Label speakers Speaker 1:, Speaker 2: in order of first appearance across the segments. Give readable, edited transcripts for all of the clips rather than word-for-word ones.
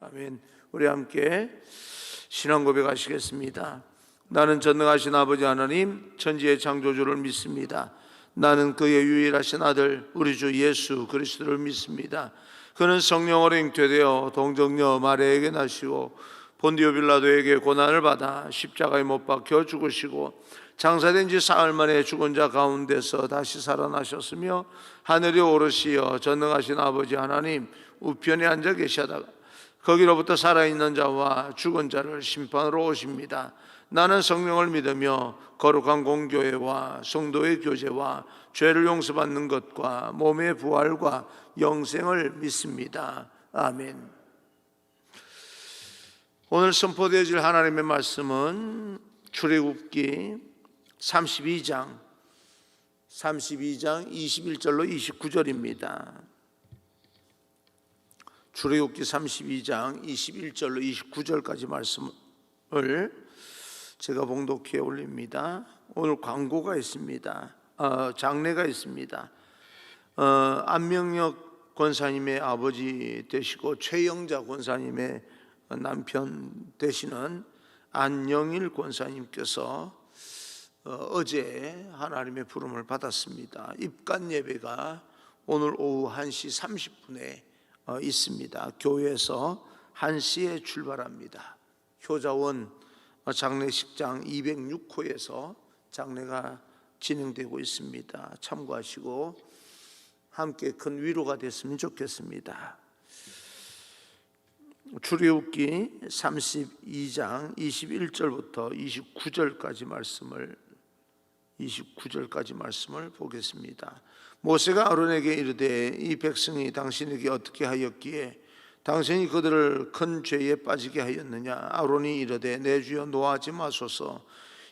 Speaker 1: 아멘. 우리 함께 신앙 고백하시겠습니다. 나는 전능하신 아버지 하나님 천지의 창조주를 믿습니다. 나는 그의 유일하신 아들 우리 주 예수 그리스도를 믿습니다. 그는 성령으로 잉태되어 동정녀 마리아에게 나시고 본디오 빌라도에게 고난을 받아 십자가에 못 박혀 죽으시고 장사된 지 사흘 만에 죽은 자 가운데서 다시 살아나셨으며 하늘에 오르시어 전능하신 아버지 하나님 우편에 앉아 계시다가 거기로부터 살아있는 자와 죽은 자를 심판으로 오십니다. 나는 성령을 믿으며 거룩한 공교회와 성도의 교제와 죄를 용서받는 것과 몸의 부활과 영생을 믿습니다. 아멘. 오늘 선포되어질 하나님의 말씀은 출애굽기 32장 21절로 29절입니다. 출애굽기 32장 21절로 29절까지 말씀을 제가 봉독해 올립니다. 오늘 광고가 있습니다. 장례가 있습니다. 안명역 권사님의 아버지 되시고 최영자 권사님의 남편 되시는 안영일 권사님께서 어제 하나님의 부름을 받았습니다. 입간 예배가 오늘 오후 1시 30분에 있습니다. 교회에서 1시에 출발합니다. 효자원 장례식장 206호에서 장례가 진행되고 있습니다. 참고하시고 함께 큰 위로가 됐으면 좋겠습니다. 출애굽기 32장 21절부터 29절까지 말씀을 보겠습니다. 모세가 아론에게 이르되 이 백성이 당신에게 어떻게 하였기에 당신이 그들을 큰 죄에 빠지게 하였느냐. 아론이 이르되 내 주여 노하지 마소서.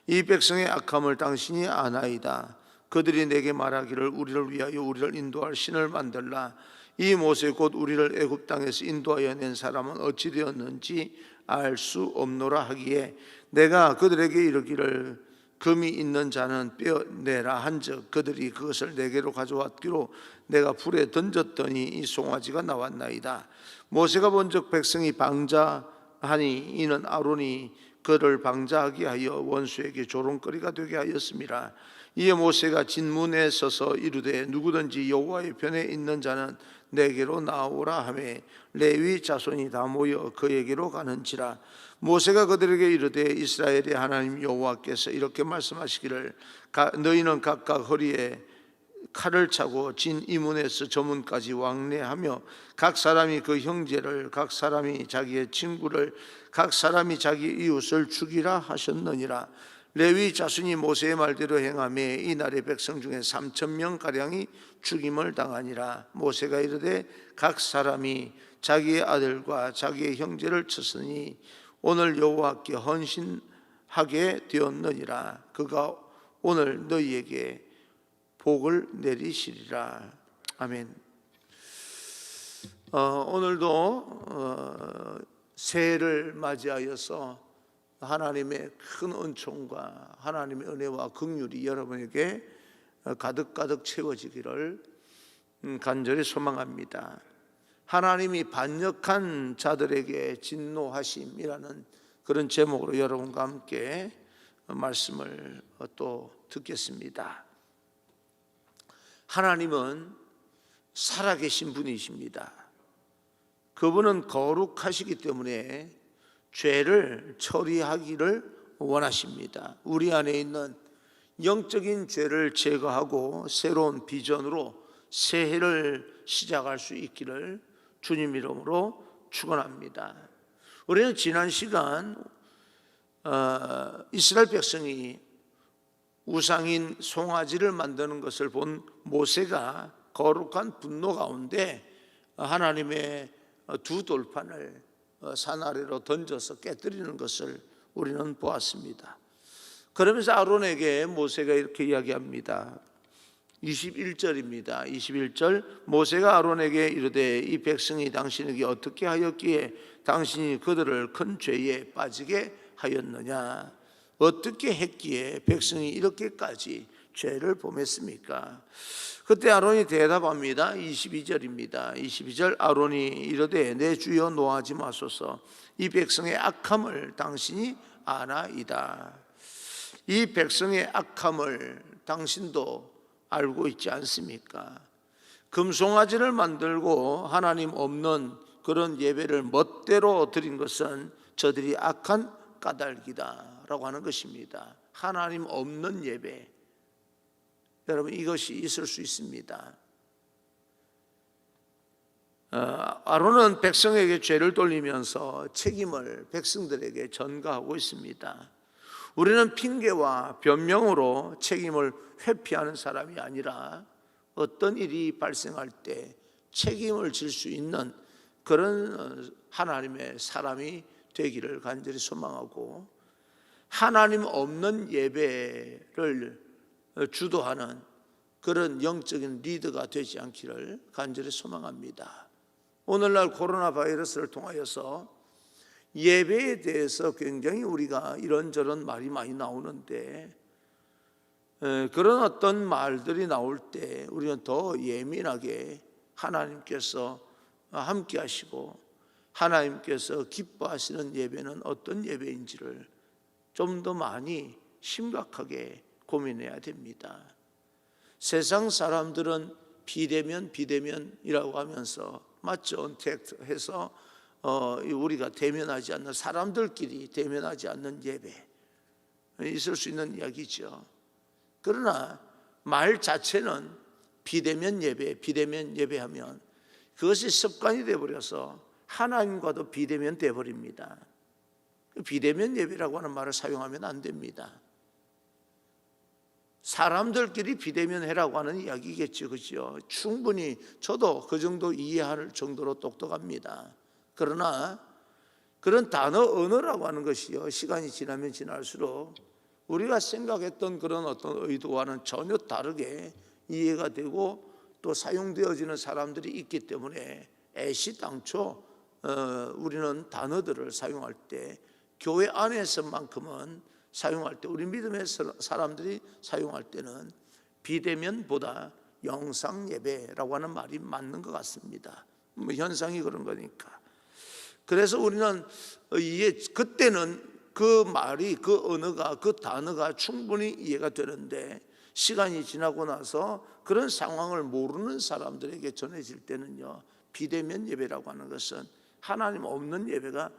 Speaker 1: 이 백성의 악함을 당신이 아나이다. 그들이 내게 말하기를 우리를 위하여 우리를 인도할 신을 만들라. 이 모세 곧 우리를 애굽 땅에서 인도하여 낸 사람은 어찌 되었는지 알 수 없노라 하기에 내가 그들에게 이르기를 금이 있는 자는 빼어내라 한즉 그들이 그것을 내게로 가져왔기로 내가 불에 던졌더니 이 송아지가 나왔나이다. 모세가 본즉 백성이 방자하니 이는 아론이 그를 방자하게 하여 원수에게 조롱거리가 되게 하였음이라. 이에 모세가 진문에 서서 이르되 누구든지 여호와의 편에 있는 자는 내게로 나오라 하매 레위 자손이 다 모여 그에게로 가는지라. 모세가 그들에게 이르되 이스라엘의 하나님 여호와께서 이렇게 말씀하시기를 너희는 각각 허리에 칼을 차고 진 이문에서 저 문까지 왕래하며 각 사람이 그 형제를 각 사람이 자기의 친구를 각 사람이 자기 이웃을 죽이라 하셨느니라. 레위 자손이 모세의 말대로 행하며 이날의 백성 중에 3,000명 가량이 죽임을 당하니라. 모세가 이르되 각 사람이 자기의 아들과 자기의 형제를 쳤으니 오늘 여호와께 헌신하게 되었느니라. 그가 오늘 너희에게 복을 내리시리라. 아멘. 오늘도 새해를 맞이하여서 하나님의 큰 은총과 하나님의 은혜와 긍휼이 여러분에게 가득가득 채워지기를 간절히 소망합니다. 하나님이 반역한 자들에게 진노하심이라는 그런 제목으로 여러분과 함께 말씀을 또 듣겠습니다. 하나님은 살아계신 분이십니다. 그분은 거룩하시기 때문에 죄를 처리하기를 원하십니다. 우리 안에 있는 영적인 죄를 제거하고 새로운 비전으로 새해를 시작할 수 있기를 주님 이름으로 축원합니다. 우리는 지난 시간 이스라엘 백성이 우상인 송아지를 만드는 것을 본 모세가 거룩한 분노 가운데 하나님의 두 돌판을 산 아래로 던져서 깨뜨리는 것을 우리는 보았습니다. 그러면서 아론에게 모세가 이렇게 이야기합니다. 21절입니다. 21절 모세가 아론에게 이르되 이 백성이 당신에게 어떻게 하였기에 당신이 그들을 큰 죄에 빠지게 하였느냐. 어떻게 했기에 백성이 이렇게까지 죄를 범했습니까? 그때 아론이 대답합니다. 22절입니다. 22절 아론이 이르되 내 주여 노하지 마소서 이 백성의 악함을 당신이 아나이다. 이 백성의 악함을 당신도 알고 있지 않습니까? 금송아지를 만들고 하나님 없는 그런 예배를 멋대로 드린 것은 저들이 악한 까닭이다라고 하는 것입니다. 하나님 없는 예배, 여러분 이것이 있을 수 있습니다. 아론은 백성에게 죄를 돌리면서 책임을 백성들에게 전가하고 있습니다. 우리는 핑계와 변명으로 책임을 회피하는 사람이 아니라 어떤 일이 발생할 때 책임을 질 수 있는 그런 하나님의 사람이 되기를 간절히 소망하고, 하나님 없는 예배를 주도하는 그런 영적인 리더가 되지 않기를 간절히 소망합니다. 오늘날 코로나 바이러스를 통하여서 예배에 대해서 굉장히 우리가 이런저런 말이 많이 나오는데, 그런 어떤 말들이 나올 때 우리는 더 예민하게 하나님께서 함께 하시고 하나님께서 기뻐하시는 예배는 어떤 예배인지를 좀 더 많이 심각하게 고민해야 됩니다. 세상 사람들은 비대면이라고 하면서 맞죠? 언택트해서 우리가 대면하지 않는, 사람들끼리 대면하지 않는 예배, 있을 수 있는 이야기죠. 그러나 말 자체는 비대면 예배하면 그것이 습관이 되어버려서 하나님과도 비대면 되어버립니다. 비대면 예배라고 하는 말을 사용하면 안 됩니다. 사람들끼리 비대면 해라고 하는 이야기겠죠, 그죠? 충분히 저도 그 정도 이해할 정도로 똑똑합니다. 그러나 그런 언어라고 하는 것이요, 시간이 지나면 지날수록 우리가 생각했던 그런 어떤 의도와는 전혀 다르게 이해가 되고 또 사용되어지는 사람들이 있기 때문에 애시당초 우리는 단어들을 사용할 때 교회 안에서만큼은 사용할 때, 우리 믿음의 사람들이 사용할 때는 비대면보다 영상 예배라고 하는 말이 맞는 것 같습니다. 현상이 그런 거니까. 그래서 우리는 그때는 그 말이, 그 언어가, 그 단어가 충분히 이해가 되는데, 시간이 지나고 나서 그런 상황을 모르는 사람들에게 전해질 때는요, 비대면 예배라고 하는 것은 하나님 없는 예배가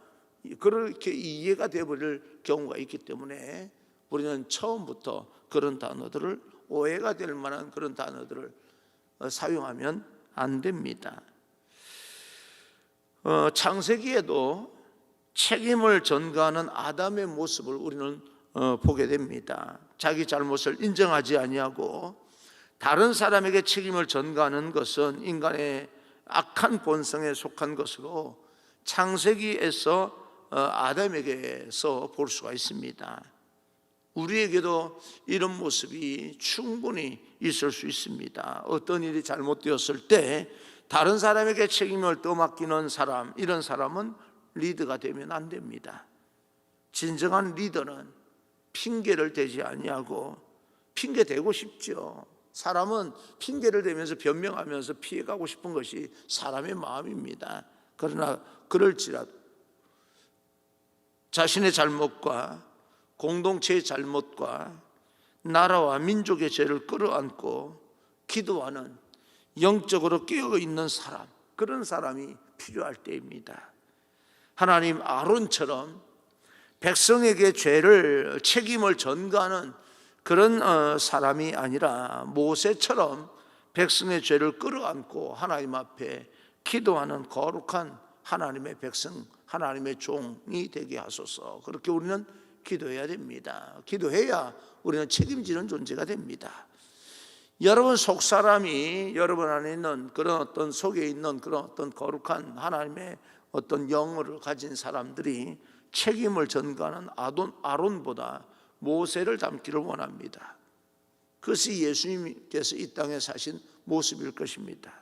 Speaker 1: 그렇게 이해가 되어버릴 경우가 있기 때문에 우리는 처음부터 그런 단어들을, 오해가 될 만한 그런 단어들을 사용하면 안 됩니다. 창세기에도 책임을 전가하는 아담의 모습을 우리는 보게 됩니다. 자기 잘못을 인정하지 아니하고 다른 사람에게 책임을 전가하는 것은 인간의 악한 본성에 속한 것으로 창세기에서 아담에게서 볼 수가 있습니다. 우리에게도 이런 모습이 충분히 있을 수 있습니다. 어떤 일이 잘못되었을 때 다른 사람에게 책임을 떠맡기는 사람, 이런 사람은 리더가 되면 안 됩니다. 진정한 리더는 핑계를 대지 아니하고, 핑계 대고 싶죠. 사람은 핑계를 대면서 변명하면서 피해가고 싶은 것이 사람의 마음입니다. 그러나 그럴지라도 자신의 잘못과 공동체의 잘못과 나라와 민족의 죄를 끌어안고 기도하는, 영적으로 깨어있는 사람, 그런 사람이 필요할 때입니다. 하나님 아론처럼 백성에게 책임을 전가하는 그런 사람이 아니라 모세처럼 백성의 죄를 끌어안고 하나님 앞에 기도하는 거룩한 하나님의 백성, 하나님의 종이 되게 하소서. 그렇게 우리는 기도해야 됩니다. 기도해야 우리는 책임지는 존재가 됩니다. 여러분 속사람이, 여러분 안에 있는 그런 어떤, 속에 있는 그런 어떤 거룩한 하나님의 어떤 영을 가진 사람들이 책임을 전가하는 아론보다 모세를 닮기를 원합니다. 그것이 예수님께서 이 땅에 사신 모습일 것입니다.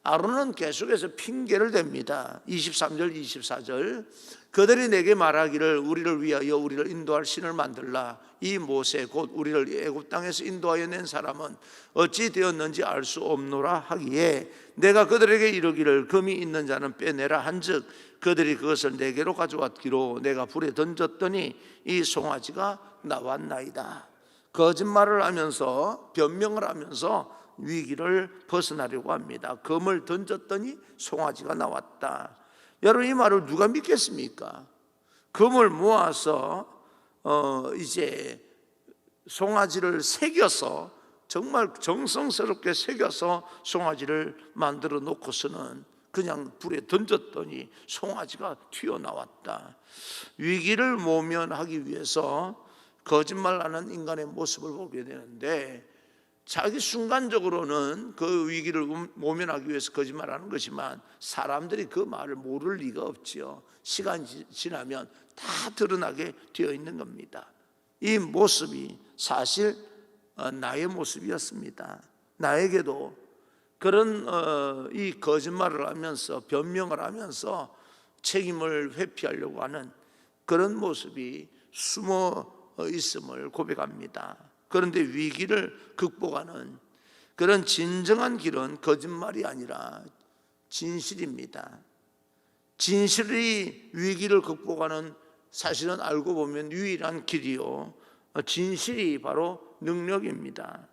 Speaker 1: 아론은 계속해서 핑계를 댑니다. 23절 24절 그들이 내게 말하기를 우리를 위하여 우리를 인도할 신을 만들라. 이 모세 곧 우리를 애굽 땅에서 인도하여 낸 사람은 어찌 되었는지 알 수 없노라 하기에 내가 그들에게 이르기를 금이 있는 자는 빼내라 한즉 그들이 그것을 내게로 가져왔기로 내가 불에 던졌더니 이 송아지가 나왔나이다. 거짓말을 하면서 변명을 하면서 위기를 벗어나려고 합니다. 금을 던졌더니 송아지가 나왔다. 여러분, 이 말을 누가 믿겠습니까? 금을 모아서 이제 송아지를 새겨서 정말 정성스럽게 새겨서 송아지를 만들어 놓고서는 그냥 불에 던졌더니 송아지가 튀어나왔다. 위기를 모면하기 위해서 거짓말하는 인간의 모습을 보게 되는데, 자기 순간적으로는 그 위기를 모면하기 위해서 거짓말하는 것이지만 사람들이 그 말을 모를 리가 없지요. 시간이 지나면 다 드러나게 되어 있는 겁니다. 이 모습이 사실 나의 모습이었습니다. 나에게도 그런 이 거짓말을 하면서 변명을 하면서 책임을 회피하려고 하는 그런 모습이 숨어 있음을 고백합니다. 그런데 위기를 극복하는 그런 진정한 길은 거짓말이 아니라 진실입니다. 진실이 위기를 극복하는 사실은 알고 보면 유일한 길이요, 진실이 바로 능력입니다.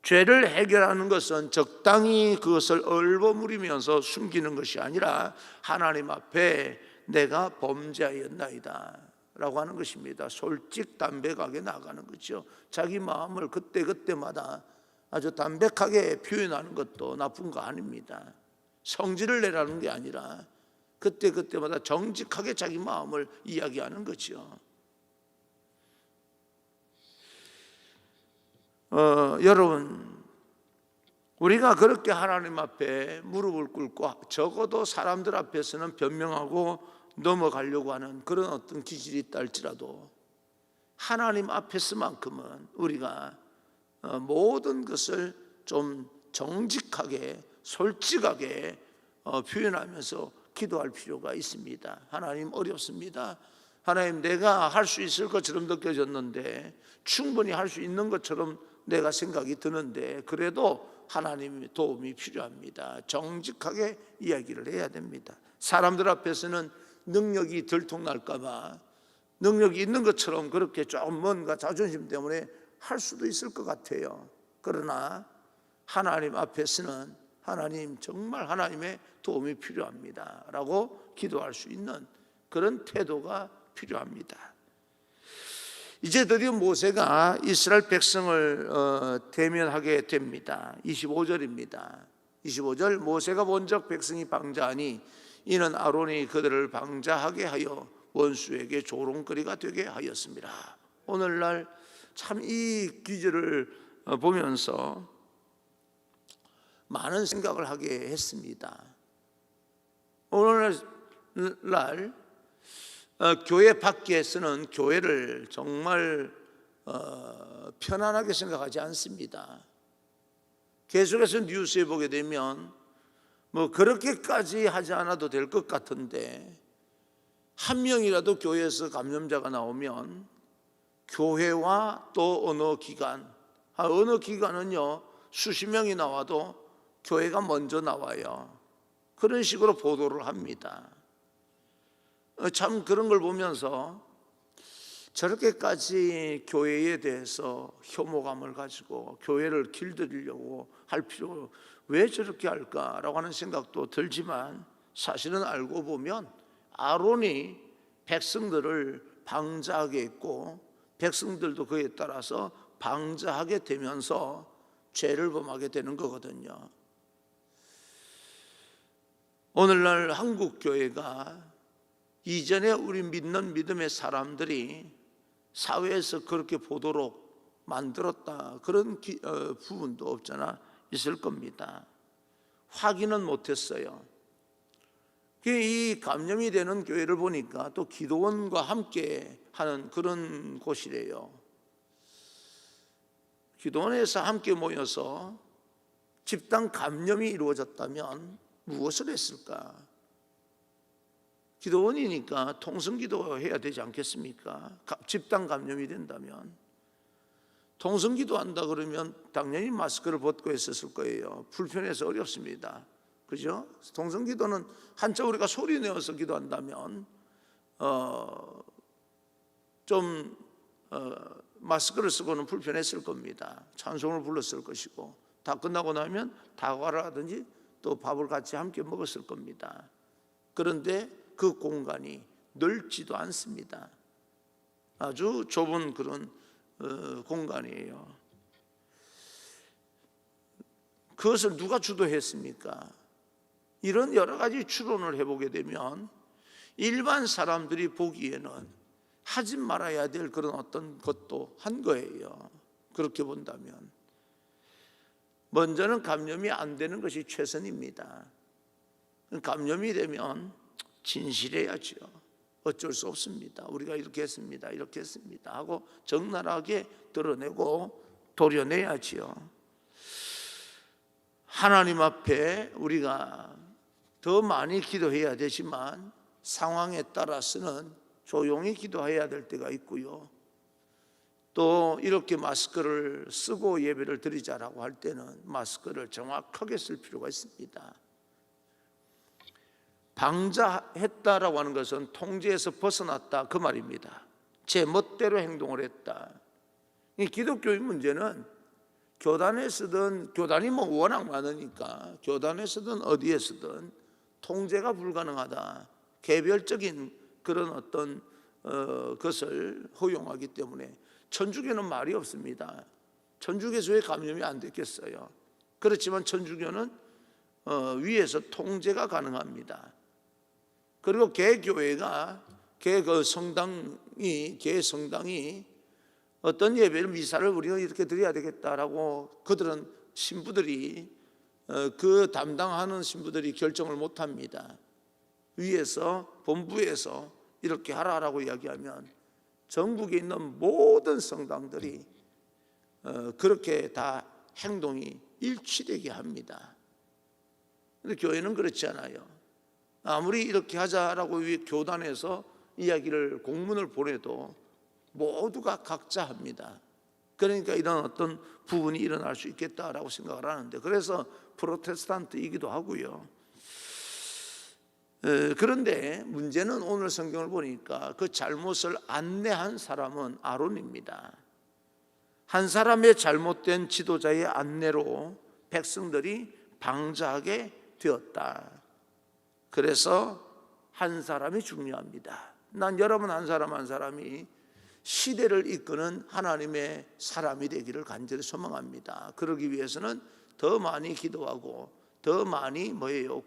Speaker 1: 죄를 해결하는 것은 적당히 그것을 얼버무리면서 숨기는 것이 아니라 하나님 앞에 내가 범죄하였나이다 라고 하는 것입니다. 솔직담백하게 나가는 거죠. 자기 마음을 그때그때마다 아주 담백하게 표현하는 것도 나쁜 거 아닙니다. 성질을 내라는 게 아니라 그때그때마다 정직하게 자기 마음을 이야기하는 거죠. 여러분, 우리가 그렇게 하나님 앞에 무릎을 꿇고 적어도 사람들 앞에서는 변명하고 넘어가려고 하는 그런 어떤 기질이 있다 할지라도 하나님 앞에서만큼은 우리가 모든 것을 좀 정직하게 솔직하게 표현하면서 기도할 필요가 있습니다. 하나님, 어렵습니다. 하나님, 내가 할 수 있을 것처럼 느껴졌는데, 충분히 할 수 있는 것처럼 내가 생각이 드는데, 그래도 하나님의 도움이 필요합니다. 정직하게 이야기를 해야 됩니다. 사람들 앞에서는 능력이 들통날까 봐 능력이 있는 것처럼 그렇게 좀 뭔가 자존심 때문에 할 수도 있을 것 같아요. 그러나 하나님 앞에서는 하나님, 정말 하나님의 도움이 필요합니다 라고 기도할 수 있는 그런 태도가 필요합니다. 이제 드디어 모세가 이스라엘 백성을 대면하게 됩니다. 25절입니다. 25절 모세가 본적 백성이 방자하니 이는 아론이 그들을 방자하게 하여 원수에게 조롱거리가 되게 하였습니다. 오늘날 참 이 기절을 보면서 많은 생각을 하게 했습니다. 오늘날 교회 밖에서는 교회를 정말 편안하게 생각하지 않습니다. 계속해서 뉴스에 보게 되면 뭐 그렇게까지 하지 않아도 될 것 같은데, 한 명이라도 교회에서 감염자가 나오면 교회와 또 어느 기관은요 수십 명이 나와도 교회가 먼저 나와요. 그런 식으로 보도를 합니다. 참 그런 걸 보면서 저렇게까지 교회에 대해서 혐오감을 가지고 교회를 길들이려고 할 필요, 왜 저렇게 할까라고 하는 생각도 들지만, 사실은 알고 보면 아론이 백성들을 방자하게 했고 백성들도 그에 따라서 방자하게 되면서 죄를 범하게 되는 거거든요. 오늘날 한국 교회가 이전에 우리 믿는 믿음의 사람들이 사회에서 그렇게 보도록 만들었다, 그런 부분도 없잖아 있을 겁니다. 확인은 못했어요. 이 감염이 되는 교회를 보니까 또 기도원과 함께 하는 그런 곳이래요. 기도원에서 함께 모여서 집단 감염이 이루어졌다면 무엇을 했을까? 기도원이니까 통성기도 해야 되지 않겠습니까? 집단 감염이 된다면 통성기도 한다 그러면 당연히 마스크를 벗고 했었을 거예요. 불편해서 어렵습니다. 그죠? 통성기도는 한자 우리가 소리 내어서 기도한다면 마스크를 쓰고는 불편했을 겁니다. 찬송을 불렀을 것이고 다 끝나고 나면 다과를 하든지 또 밥을 같이 함께 먹었을 겁니다. 그런데 그 공간이 넓지도 않습니다. 아주 좁은 그런 공간이에요. 그것을 누가 주도했습니까? 이런 여러 가지 추론을 해보게 되면 일반 사람들이 보기에는 하지 말아야 될 그런 어떤 것도 한 거예요. 그렇게 본다면 먼저는 감염이 안 되는 것이 최선입니다. 감염이 되면 진실해야죠. 어쩔 수 없습니다. 우리가 이렇게 했습니다. 이렇게 했습니다 하고 적나라하게 드러내고 도려내야지요. 하나님 앞에 우리가 더 많이 기도해야 되지만 상황에 따라서는 조용히 기도해야 될 때가 있고요. 또 이렇게 마스크를 쓰고 예배를 드리자라고 할 때는 마스크를 정확하게 쓸 필요가 있습니다. 방자했다라고 하는 것은 통제에서 벗어났다 그 말입니다. 제 멋대로 행동을 했다. 이 기독교의 문제는 교단에서든 교단이 워낙 많으니까 교단에서든 어디에서든 통제가 불가능하다. 개별적인 그런 어떤 것을 허용하기 때문에 천주교는 말이 없습니다. 천주교에서 왜 감염이 안 됐겠어요? 그렇지만 천주교는 위에서 통제가 가능합니다. 그리고 개교회가 개 성당이 어떤 예배를 미사를 우리가 이렇게 드려야 되겠다라고 그들은 신부들이 그 담당하는 신부들이 결정을 못합니다. 위에서 본부에서 이렇게 하라라고 이야기하면 전국에 있는 모든 성당들이 그렇게 다 행동이 일치되게 합니다. 그런데 교회는 그렇지 않아요. 아무리 이렇게 하자라고 교단에서 이야기를 공문을 보내도 모두가 각자 합니다. 그러니까 이런 어떤 부분이 일어날 수 있겠다라고 생각을 하는데 그래서 프로테스탄트이기도 하고요. 그런데 문제는 오늘 성경을 보니까 그 잘못을 안내한 사람은 아론입니다. 한 사람의 잘못된 지도자의 안내로 백성들이 방자하게 되었다. 그래서 한 사람이 중요합니다. 난 여러분 한 사람 한 사람이 시대를 이끄는 하나님의 사람이 되기를 간절히 소망합니다. 그러기 위해서는 더 많이 기도하고 더 많이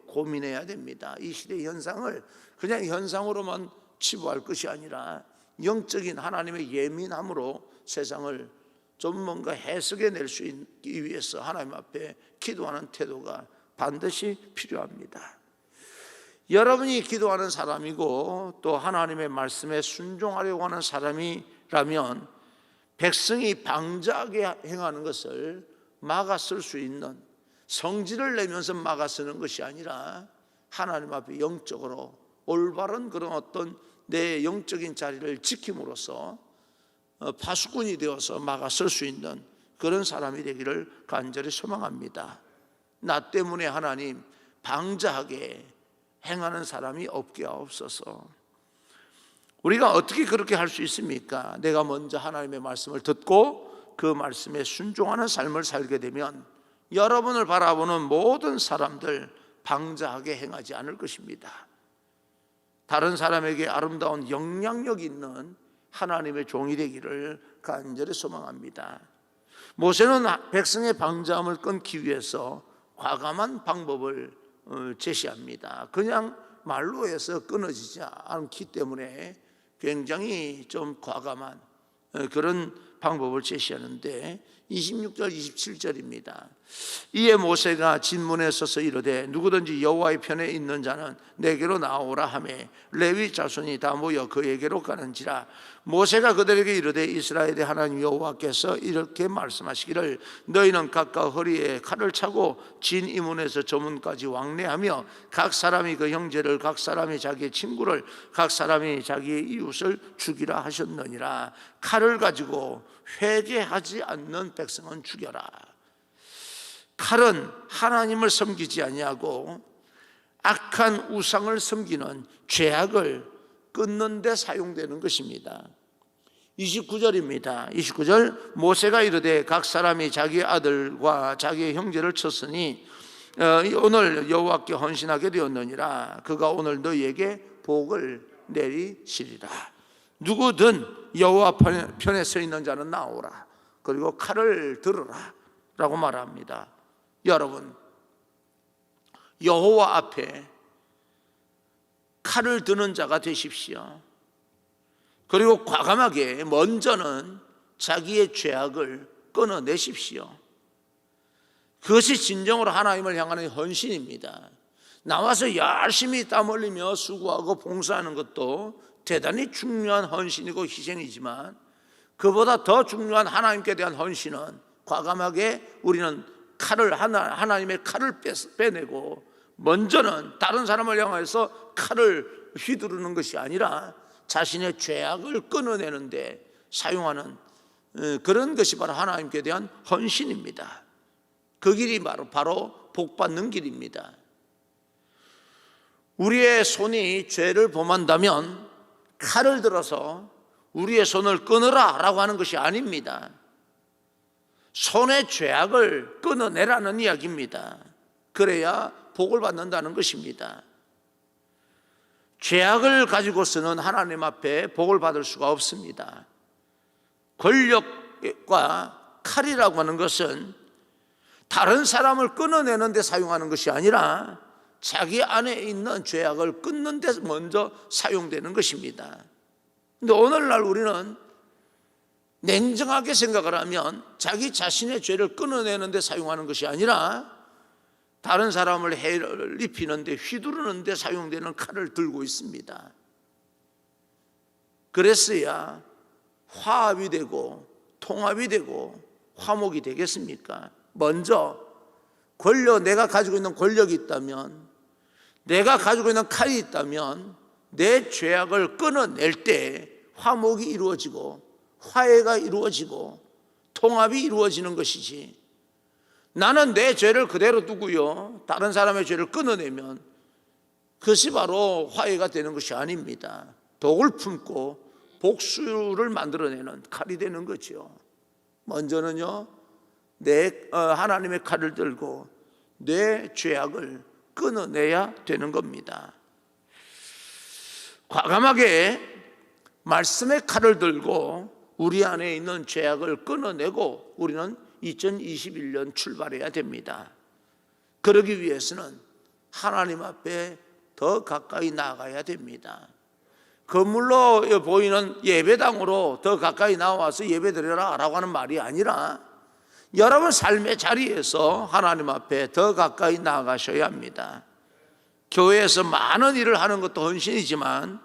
Speaker 1: 고민해야 됩니다. 이 시대의 현상을 그냥 현상으로만 치부할 것이 아니라 영적인 하나님의 예민함으로 세상을 좀 뭔가 해석해낼 수 있기 위해서 하나님 앞에 기도하는 태도가 반드시 필요합니다. 여러분이 기도하는 사람이고 또 하나님의 말씀에 순종하려고 하는 사람이라면 백성이 방자하게 행하는 것을 막아설 수 있는, 성질을 내면서 막아서는 것이 아니라 하나님 앞에 영적으로 올바른 그런 어떤 내 영적인 자리를 지킴으로써 파수꾼이 되어서 막아설 수 있는 그런 사람이 되기를 간절히 소망합니다. 나 때문에 하나님 방자하게 행하는 사람이 없게 하옵소서. 우리가 어떻게 그렇게 할 수 있습니까? 내가 먼저 하나님의 말씀을 듣고 그 말씀에 순종하는 삶을 살게 되면 여러분을 바라보는 모든 사람들 방자하게 행하지 않을 것입니다. 다른 사람에게 아름다운 영향력 있는 하나님의 종이 되기를 간절히 소망합니다. 모세는 백성의 방자함을 끊기 위해서 과감한 방법을 제시합니다. 그냥 말로 해서 끊어지지 않기 때문에 굉장히 좀 과감한 그런 방법을 제시하는데 26절 27절입니다. 이에 모세가 진문에 서서 이르되 누구든지 여호와의 편에 있는 자는 내게로 나오라 하매 레위 자손이 다 모여 그에게로 가는지라. 모세가 그들에게 이르되 이스라엘의 하나님 여호와께서 이렇게 말씀하시기를 너희는 각각 허리에 칼을 차고 진 이문에서 저 문까지 왕래하며 각 사람이 그 형제를 각 사람이 자기의 친구를 각 사람이 자기의 이웃을 죽이라 하셨느니라. 칼을 가지고 회개하지 않는 백성은 죽여라. 칼은 하나님을 섬기지 아니하고 악한 우상을 섬기는 죄악을 끊는 데 사용되는 것입니다. 29절입니다. 29절 모세가 이르되 각 사람이 자기 아들과 자기의 형제를 쳤으니 오늘 여호와께 헌신하게 되었느니라. 그가 오늘 너희에게 복을 내리시리라. 누구든 여호와 편에 서 있는 자는 나오라. 그리고 칼을 들으라 라고 말합니다. 여러분, 여호와 앞에 칼을 드는 자가 되십시오. 그리고 과감하게 먼저는 자기의 죄악을 끊어내십시오. 그것이 진정으로 하나님을 향하는 헌신입니다. 나와서 열심히 땀 흘리며 수고하고 봉사하는 것도 대단히 중요한 헌신이고 희생이지만 그보다 더 중요한 하나님께 대한 헌신은 과감하게 우리는 하나님의 칼을 빼내고 먼저는 다른 사람을 향해서 칼을 휘두르는 것이 아니라 자신의 죄악을 끊어내는데 사용하는 그런 것이 바로 하나님께 대한 헌신입니다. 그 길이 바로 복받는 길입니다. 우리의 손이 죄를 범한다면 칼을 들어서 우리의 손을 끊으라 라고 하는 것이 아닙니다. 손의 죄악을 끊어내라는 이야기입니다. 그래야 복을 받는다는 것입니다. 죄악을 가지고서는 하나님 앞에 복을 받을 수가 없습니다. 권력과 칼이라고 하는 것은 다른 사람을 끊어내는 데 사용하는 것이 아니라 자기 안에 있는 죄악을 끊는 데 먼저 사용되는 것입니다. 근데 오늘날 우리는 냉정하게 생각을 하면 자기 자신의 죄를 끊어내는 데 사용하는 것이 아니라 다른 사람을 해를 입히는 데 휘두르는 데 사용되는 칼을 들고 있습니다. 그랬어야 화합이 되고 통합이 되고 화목이 되겠습니까? 먼저 내가 가지고 있는 권력이 있다면, 내가 가지고 있는 칼이 있다면 내 죄악을 끊어낼 때 화목이 이루어지고 화해가 이루어지고 통합이 이루어지는 것이지, 나는 내 죄를 그대로 두고요 다른 사람의 죄를 끊어내면 그것이 바로 화해가 되는 것이 아닙니다. 독을 품고 복수를 만들어내는 칼이 되는 거죠. 먼저는요 하나님의 칼을 들고 내 죄악을 끊어내야 되는 겁니다. 과감하게 말씀의 칼을 들고 우리 안에 있는 죄악을 끊어내고 우리는 2021년 출발해야 됩니다. 그러기 위해서는 하나님 앞에 더 가까이 나가야 됩니다. 건물로 보이는 예배당으로 더 가까이 나와서 예배드려라 라고 하는 말이 아니라 여러분 삶의 자리에서 하나님 앞에 더 가까이 나가셔야 합니다. 교회에서 많은 일을 하는 것도 헌신이지만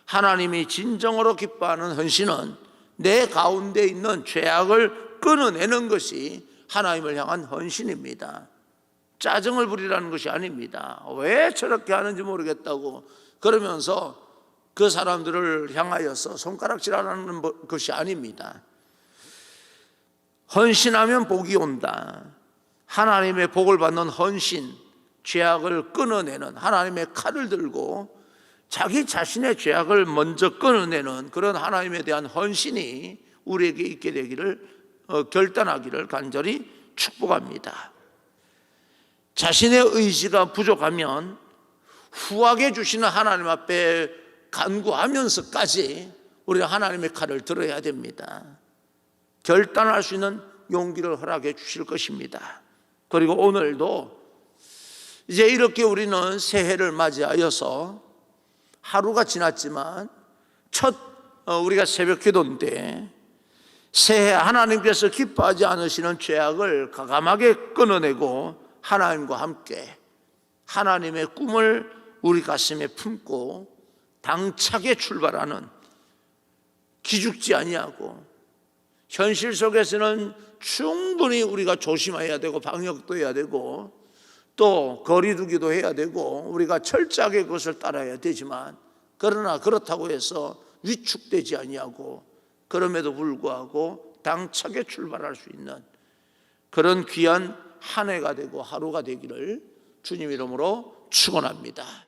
Speaker 1: 하나님이 진정으로 기뻐하는 헌신은 내 가운데 있는 죄악을 끊어내는 것이 하나님을 향한 헌신입니다. 짜증을 부리라는 것이 아닙니다. 왜 저렇게 하는지 모르겠다고 그러면서 그 사람들을 향하여서 손가락질하는 것이 아닙니다. 헌신하면 복이 온다. 하나님의 복을 받는 헌신, 죄악을 끊어내는 하나님의 칼을 들고 자기 자신의 죄악을 먼저 끊어내는 그런 하나님에 대한 헌신이 우리에게 있게 되기를 결단하기를 간절히 축복합니다. 자신의 의지가 부족하면 후하게 주시는 하나님 앞에 간구하면서까지 우리가 하나님의 칼을 들어야 됩니다. 결단할 수 있는 용기를 허락해 주실 것입니다. 그리고 오늘도 이제 이렇게 우리는 새해를 맞이하여서 하루가 지났지만 우리가 새벽 기도인데 새해 하나님께서 기뻐하지 않으시는 죄악을 과감하게 끊어내고 하나님과 함께 하나님의 꿈을 우리 가슴에 품고 당차게 출발하는, 기죽지 아니하고, 현실 속에서는 충분히 우리가 조심해야 되고 방역도 해야 되고 또 거리두기도 해야 되고 우리가 철저하게 그것을 따라야 되지만, 그러나 그렇다고 해서 위축되지 아니하고 그럼에도 불구하고 당차게 출발할 수 있는 그런 귀한 한 해가 되고 하루가 되기를 주님 이름으로 축원합니다.